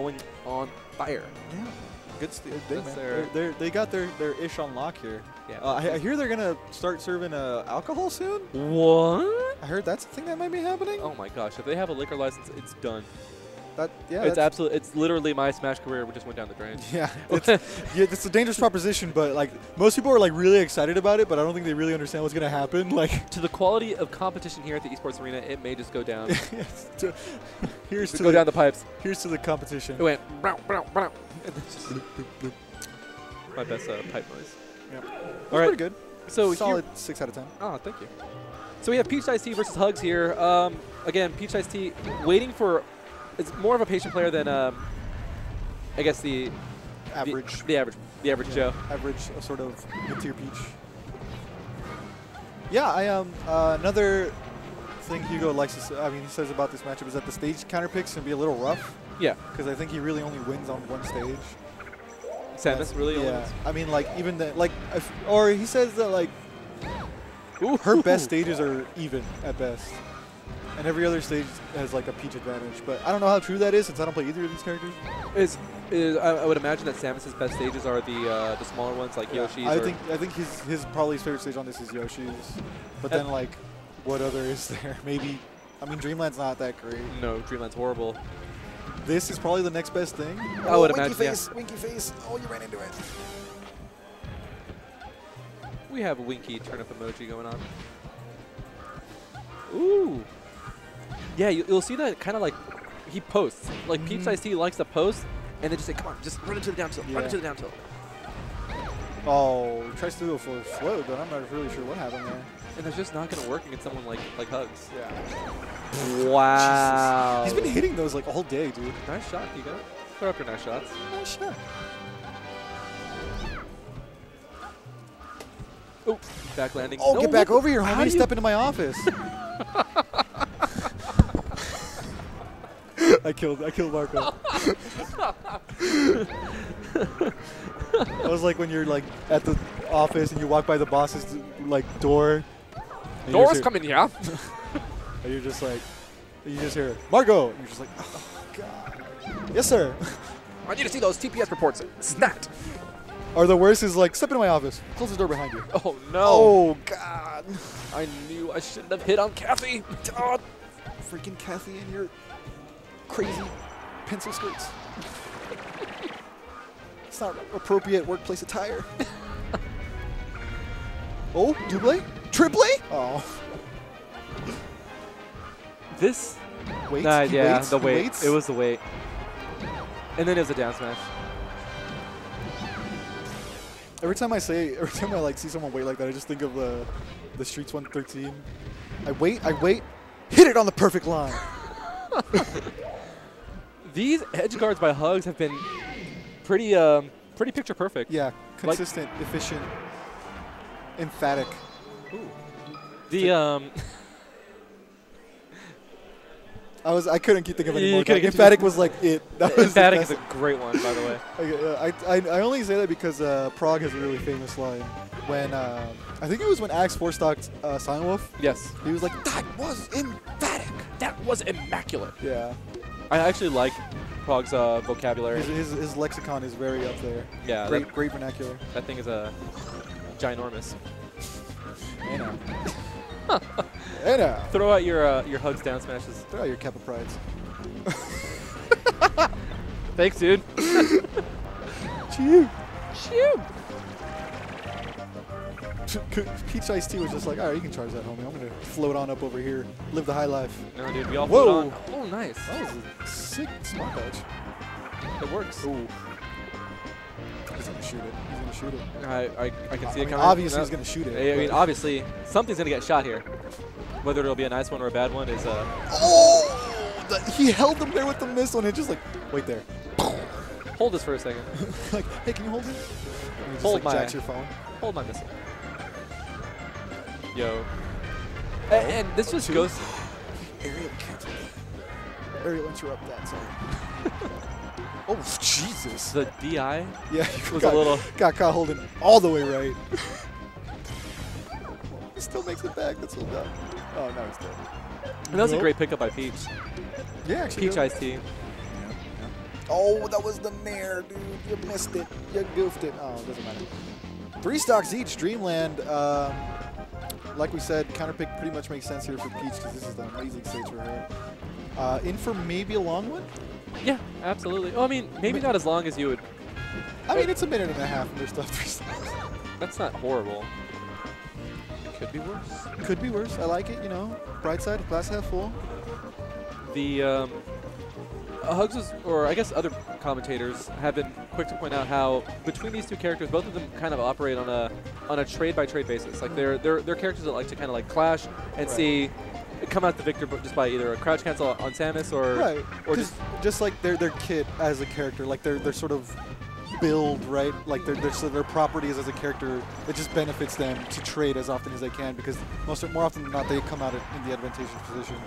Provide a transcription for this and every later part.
going on fire. Yeah. Good they got their ish on lock here. Yeah. I hear they're gonna start serving alcohol soon. What? I heard that's a thing that might be happening. Oh my gosh! If they have a liquor license, it's done. Yeah, it's absolutely. It's literally my Smash career just went down the drain. Yeah, it's a dangerous proposition, but like most people are like really excited about it, but I don't think they really understand what's gonna happen. Like to the quality of competition here at the esports arena, it may just go down. Here's to go down the pipes. Here's to the competition. It went. Brow, brow, brow, and then just my best pipe noise. Yep. All right, pretty good. So solid 6 out of 10. Oh, thank you. So we have PeachIcedT versus HugS here. Again, PeachIcedT waiting for. It's more of a patient player than I guess the average. The average Joe. Average sort of mid-tier Peach. Yeah, another thing Hugo likes to say, I mean, he says about this matchup is that the stage counter picks can be a little rough. Yeah. Because I think he really only wins on one stage. Samus really only wins? I mean, like, even the, like, or he says that, like, her best stages are even at best. And every other stage has, like, a Peach advantage. But I don't know how true that is since I don't play either of these characters. I would imagine that Samus's best stages are the smaller ones, like Yoshi's. I think his probably his favorite stage on this is Yoshi's. But then, like, what other is there? Maybe, I mean, Dreamland's not that great. No, Dreamland's horrible. This is probably the next best thing. I would imagine, Winky face. Oh, you ran into it. We have a winky turn-up emoji going on. Ooh. Yeah, you'll see that kind of like he posts. Like PeachIcedT likes to post, and they just say, "Come on, just run into the down tilt, run into the down tilt." Oh, tries to do a full float, but I'm not really sure what happened there. And it's just not going to work against someone like HugS. Yeah. Wow. Jesus. He's been hitting those like all day, dude. Nice shot, Hugo. Throw up your nice shots. Nice shot. Oh, back landing. Oh, no, get back over here, homie. Step into my office. I killed Marco. That was like when you're like at the office and you walk by the boss's like door. Doors coming here. And you're just like, you just hear Marco. And you're just like, oh god. Yes, sir. I need to see those TPS reports. Stat. Or the worst is like, step into my office. Close the door behind you. Oh no. Oh god. I knew I shouldn't have hit on Kathy. Oh. Freaking Kathy and your crazy pencil skirts. It's not appropriate workplace attire. Oh, double? Triple? Oh. This. Wait. Yeah, waits? the He weight. waits? It was the weight. And then it was a down smash. Every time I like see someone wait like that, I just think of the Streets 113. I wait, hit it on the perfect line. These edge guards by HugS have been pretty picture perfect. Yeah, consistent, like, efficient, emphatic. Ooh. The I couldn't keep thinking of any more. Emphatic was like it. Emphatic is a great one, by the way. I only say that because Prague has a really famous line. When I think it was when Axe 4-stocked Silent Wolf. Yes. He was like, "That was emphatic. That was immaculate." Yeah. I actually like Prague's vocabulary. His lexicon is very up there. Yeah. Great vernacular. That thing is ginormous. Hey now. Hey now. Throw out your HugS down smashes. Throw out your Kappa prides. Thanks, dude. Chew. PeachIcedT was just like, all right, you can charge that, homie. I'm going to float on up over here, live the high life. No, dude, we all float on. Oh, nice. That was a sick smart dodge. It works. Ooh. He's going to shoot it. I can see it coming. Obviously, he's going to shoot it. I mean, obviously, something's going to get shot here. Whether it'll be a nice one or a bad one is... Oh! He held him there with the missile and it just like, wait there. Hold this for a second. Like, hey, can you hold it? Hold my... jacks your phone. Hold my missile. Yo. And this just goes... Ariel, interrupt that, sorry. Oh, Jesus. The DI yeah, was a little... Got caught holding all the way right. He still makes it back. That's so dumb. Oh, no, he's dead. And that was a great pickup by Peach. Yeah, actually. PeachIcedT. Yeah. Oh, that was the nair, dude. You missed it. You goofed it. Oh, it doesn't matter. 3 stocks each. Dreamland, like we said, counterpick pretty much makes sense here for Peach because this is the amazing stage for her. In for maybe a long one? Yeah, absolutely. Oh, I mean, maybe not as long as you would. I mean, it's a minute and a half and there's stuff 3 stocks. That's not horrible. Could be worse. Could be worse. I like it, you know. Bright side, glass half full. The HugS, or I guess other commentators, have been quick to point out how between these two characters, both of them kind of operate on a trade-by-trade basis. Like they're characters that like to kind of like clash and see come out the victor just by either a crouch cancel on Samus or just like their kit as a character, like their sort of build, right? Like their properties as a character, it just benefits them to trade as often as they can because more often than not they come out in the advantageous position.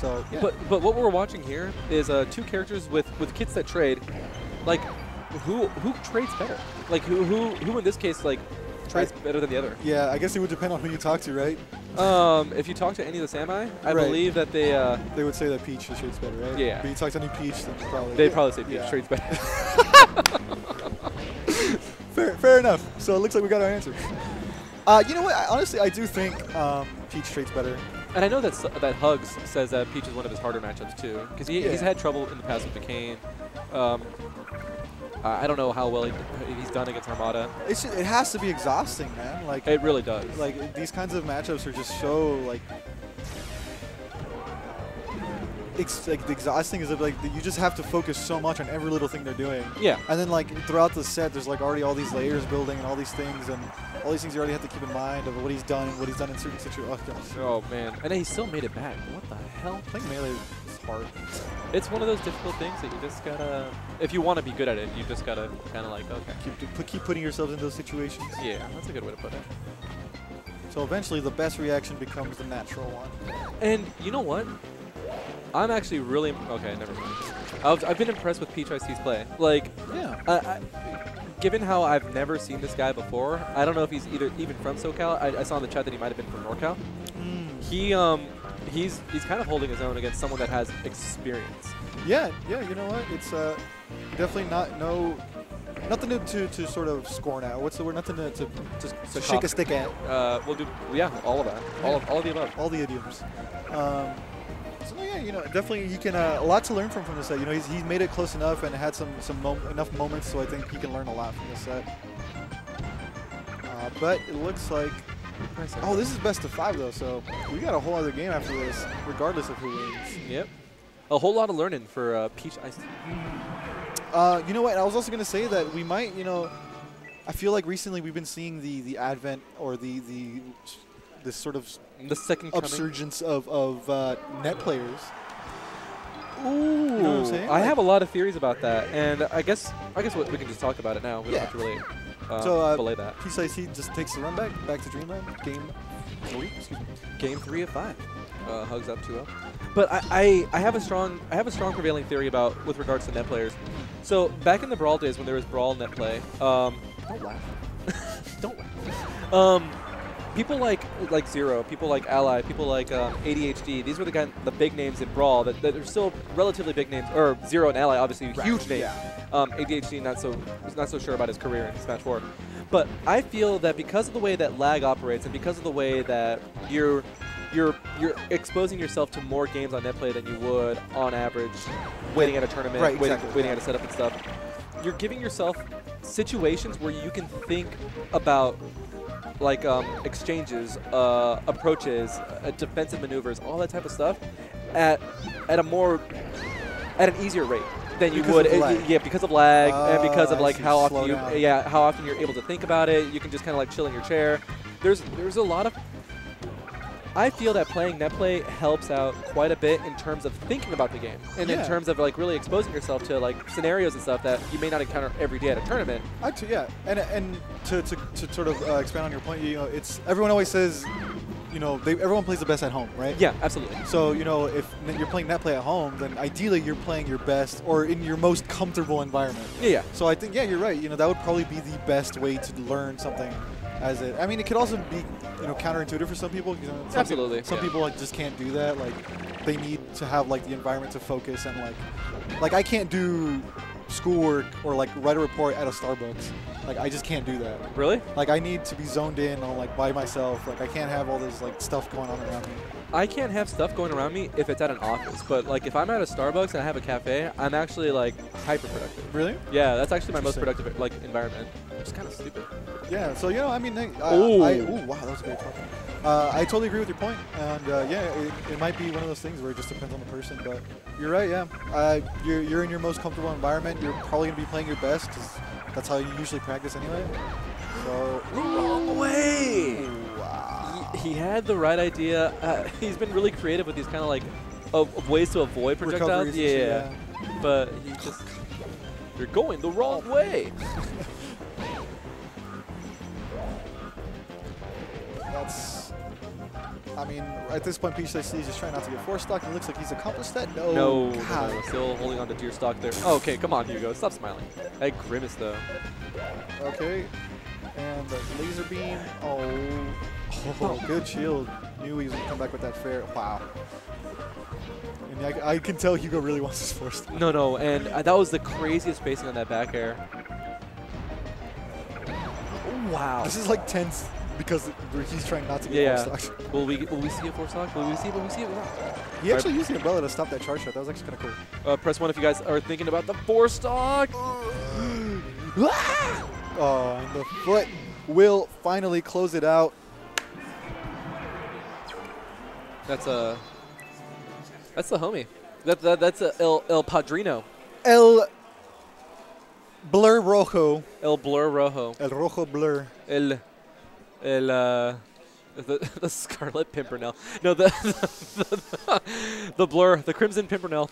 So, yeah. But what we're watching here is 2 characters with kits that trade. Like, who trades better? Like, who in this case like trades better than the other? Yeah, I guess it would depend on who you talk to, right? If you talk to any of the Sami, I believe that they would say that Peach trades better, right? Yeah. But you talk to any Peach, then they'd probably say Peach trades better. Fair enough. So it looks like we got our answer. You know what? Honestly, I do think Peach trades better. And I know that HugS says that Peach is one of his harder matchups too, because he's had trouble in the past with McCain. I don't know how well he's done against Armada. It has to be exhausting, man. Like it really does. Like these kinds of matchups are just so like. Like the exhausting is that like you just have to focus so much on every little thing they're doing. Yeah. And then like throughout the set, there's like already all these layers building and all these things you already have to keep in mind of what he's done and what he's done in certain situations. Oh man, and then he still made it back. What the hell? Playing melee is hard. It's one of those difficult things that you just gotta, if you want to be good at it, you just gotta kind of like keep putting yourselves in those situations. Yeah, that's a good way to put it. So eventually, the best reaction becomes the natural one. And you know what? I'm actually really okay. Never mind. I've been impressed with PeachIcedT's play. Like, yeah. Given how I've never seen this guy before, I don't know if he's even from SoCal. I saw in the chat that he might have been from NorCal. He's kind of holding his own against someone that has experience. Yeah. You know what? It's definitely nothing to sort of score now. What's the word? Nothing to shake a stick at. We'll do all of that. All of the above. All the idioms. So yeah, you know, definitely he can a lot to learn from this set. You know, he's made it close enough and had enough moments, so I think he can learn a lot from this set. But it looks like this is best of 5 though, so we got a whole other game after this, regardless of who wins. Yep, a whole lot of learning for PeachIcedT. You know what? I was also going to say that we might, you know, I feel like recently we've been seeing the advent or this sort of second upsurgence of net players. Ooh, you know what I'm saying? I have a lot of theories about that, and I guess we can just talk about it now. We don't have to really belay that. PeachIcedT just takes the run back to Dreamland. Game 3, excuse me. Game 3 of 5. HugS up 2-0. But I have a strong prevailing theory with regards to net players. So back in the Brawl days when there was Brawl net play, don't laugh. Don't laugh. People like Zero, people like Ally, people like ADHD. These were the big names in Brawl that are still relatively big names. Or Zero and Ally, obviously huge names. Yeah. ADHD not so sure about his career in Smash 4. But I feel that because of the way that lag operates and because of the way that you're exposing yourself to more games on net play than you would on average waiting at a tournament, waiting at a setup and stuff, you're giving yourself situations where you can think about like exchanges, approaches, defensive maneuvers, all that type of stuff at an easier rate than you would. Because of lag and because of like how often you're able to think about it. You can just kind of like chill in your chair. There's a lot of. I feel that playing net play helps out quite a bit in terms of thinking about the game and in terms of like really exposing yourself to like scenarios and stuff that you may not encounter every day at a tournament. Actually, yeah, and to sort of expand on your point, you know, it's everyone always says, you know, everyone plays the best at home, right? Yeah, absolutely. So you know, if you're playing net play at home, then ideally you're playing your best or in your most comfortable environment. Yeah. So I think you're right. You know, that would probably be the best way to learn something. I mean, it could also be, you know, counterintuitive for some people. You know, some people like just can't do that. Like, they need to have like the environment to focus and like I can't do schoolwork or like write a report at a Starbucks. Like I just can't do that. Really? Like I need to be zoned in on like by myself. Like I can't have all this like stuff going on around me. I can't have stuff going around me if it's at an office, but like if I'm at a Starbucks and I have a cafe, I'm actually like hyper productive. Really? Yeah, that's actually my most productive like environment. It's kind of stupid. Yeah. So you know, I mean, Ooh, wow, that was a great talk. I totally agree with your point, and yeah, it might be one of those things where it just depends on the person. But you're right. Yeah. You're in your most comfortable environment. You're probably gonna be playing your best because that's how you usually practice anyway. So wrong way. Wow. He had the right idea. He's been really creative with these kind of like of ways to avoid projectiles. Yeah. But he just you're going the wrong way. That's. I mean, at this point, PeachIcedT is just trying not to get force stock. It looks like he's accomplished that. No. No, still holding on to deer stock there. Oh, okay, come on, Hugo. Stop smiling. That grimace, though. Okay. And the laser beam. Oh, good shield. Knew he was going to come back with that fair. Wow. And I can tell Hugo really wants his force stock. No, and that was the craziest spacing on that back air. Wow. This is like tense. Because he's trying not to get force stock. Will we see a force stock? Will we see it? He actually used the umbrella to stop that charge shot. That was actually kind of cool. Press 1 if you guys are thinking about the force stock. Oh, and the foot will finally close it out. That's the homie. That's El Padrino. El Blur Rojo. El Blur Rojo. El Rojo Blur. The Scarlet Pimpernel. No, the Blur, the Crimson Pimpernel.